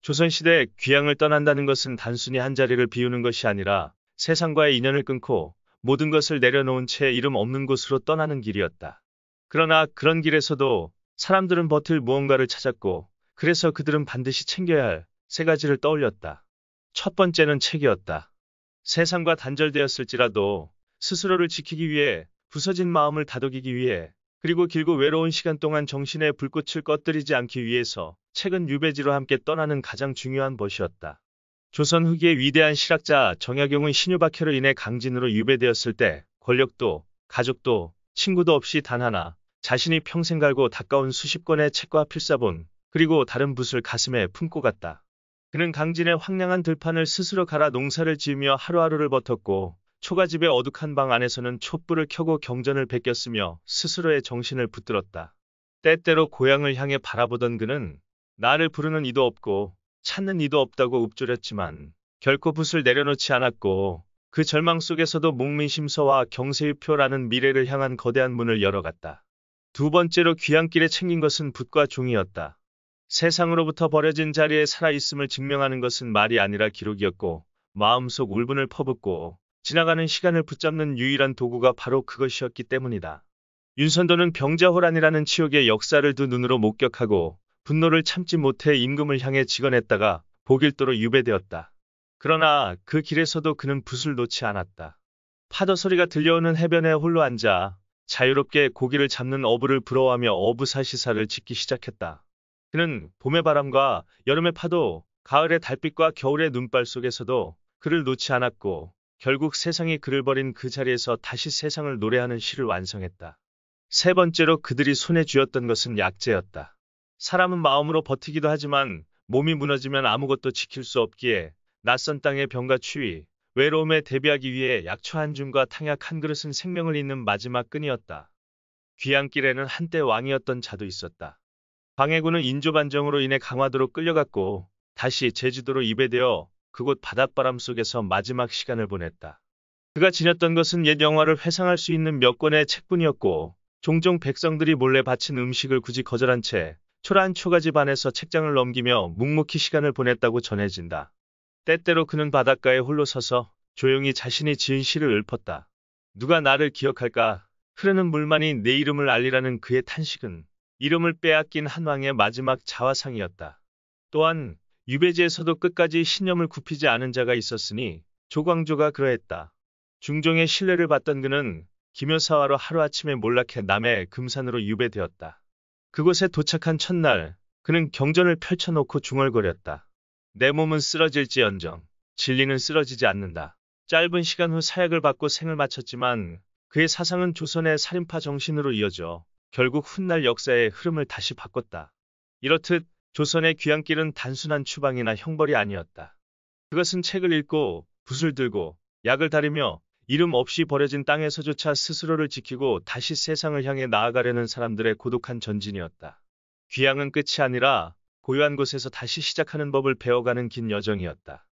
조선시대 귀향을 떠난다는 것은 단순히 한자리를 비우는 것이 아니라 세상과의 인연을 끊고 모든 것을 내려놓은 채 이름 없는 곳으로 떠나는 길이었다. 그러나 그런 길에서도 사람들은 버틸 무언가를 찾았고, 그래서 그들은 반드시 챙겨야 할 세 가지를 떠올렸다. 첫 번째는 책이었다. 세상과 단절되었을지라도 스스로를 지키기 위해, 부서진 마음을 다독이기 위해, 그리고 길고 외로운 시간 동안 정신의 불꽃을 꺼뜨리지 않기 위해서 책은 유배지로 함께 떠나는 가장 중요한 것이었다. 조선 후기의 위대한 실학자 정약용은 신유박해로 인해 강진으로 유배되었을 때 권력도, 가족도, 친구도 없이 단 하나, 자신이 평생 갈고 닦아온 수십 권의 책과 필사본, 그리고 다른 붓을 가슴에 품고 갔다. 그는 강진의 황량한 들판을 스스로 갈아 농사를 지으며 하루하루를 버텼고, 초가집의 어둑한 방 안에서는 촛불을 켜고 경전을 베꼈으며 스스로의 정신을 붙들었다. 때때로 고향을 향해 바라보던 그는 나를 부르는 이도 없고 찾는 이도 없다고 읊조렸지만 결코 붓을 내려놓지 않았고, 그 절망 속에서도 목민심서와 경세유표라는 미래를 향한 거대한 문을 열어갔다. 두 번째로 귀향길에 챙긴 것은 붓과 종이였다. 세상으로부터 버려진 자리에 살아있음을 증명하는 것은 말이 아니라 기록이었고, 마음속 울분을 퍼붓고 지나가는 시간을 붙잡는 유일한 도구가 바로 그것이었기 때문이다. 윤선도는 병자호란이라는 치욕의 역사를 두 눈으로 목격하고 분노를 참지 못해 임금을 향해 직언했다가 복일도로 유배되었다. 그러나 그 길에서도 그는 붓을 놓지 않았다. 파도 소리가 들려오는 해변에 홀로 앉아 자유롭게 고기를 잡는 어부를 부러워하며 어부사시사를 짓기 시작했다. 그는 봄의 바람과 여름의 파도, 가을의 달빛과 겨울의 눈발 속에서도 그를 놓지 않았고, 결국 세상이 그를 버린 그 자리에서 다시 세상을 노래하는 시를 완성했다. 세 번째로 그들이 손에 쥐었던 것은 약재였다. 사람은 마음으로 버티기도 하지만 몸이 무너지면 아무것도 지킬 수 없기에 낯선 땅의 병과 추위, 외로움에 대비하기 위해 약초 한 줌과 탕약 한 그릇은 생명을 잇는 마지막 끈이었다. 귀향길에는 한때 왕이었던 자도 있었다. 광해군은 인조반정으로 인해 강화도로 끌려갔고 다시 제주도로 이배되어 그곳 바닷바람 속에서 마지막 시간을 보냈다. 그가 지녔던 것은 옛 영화를 회상할 수 있는 몇 권의 책뿐이었고, 종종 백성들이 몰래 바친 음식을 굳이 거절한 채 초라한 초가집 안에서 책장을 넘기며 묵묵히 시간을 보냈다고 전해진다. 때때로 그는 바닷가에 홀로 서서 조용히 자신이 지은 시를 읊었다. 누가 나를 기억할까? 흐르는 물만이 내 이름을 알리라는 그의 탄식은 이름을 빼앗긴 한 왕의 마지막 자화상이었다. 또한 유배지에서도 끝까지 신념을 굽히지 않은 자가 있었으니 조광조가 그러했다. 중종의 신뢰를 받던 그는 기묘사화로 하루아침에 몰락해 남해 금산으로 유배되었다. 그곳에 도착한 첫날 그는 경전을 펼쳐놓고 중얼거렸다. 내 몸은 쓰러질지언정 진리는 쓰러지지 않는다. 짧은 시간 후 사약을 받고 생을 마쳤지만 그의 사상은 조선의 살인파 정신으로 이어져 결국 훗날 역사의 흐름을 다시 바꿨다. 이렇듯 조선의 귀향길은 단순한 추방이나 형벌이 아니었다. 그것은 책을 읽고 붓을 들고 약을 다리며 이름 없이 버려진 땅에서조차 스스로를 지키고 다시 세상을 향해 나아가려는 사람들의 고독한 전진이었다. 귀향은 끝이 아니라 고요한 곳에서 다시 시작하는 법을 배워가는 긴 여정이었다.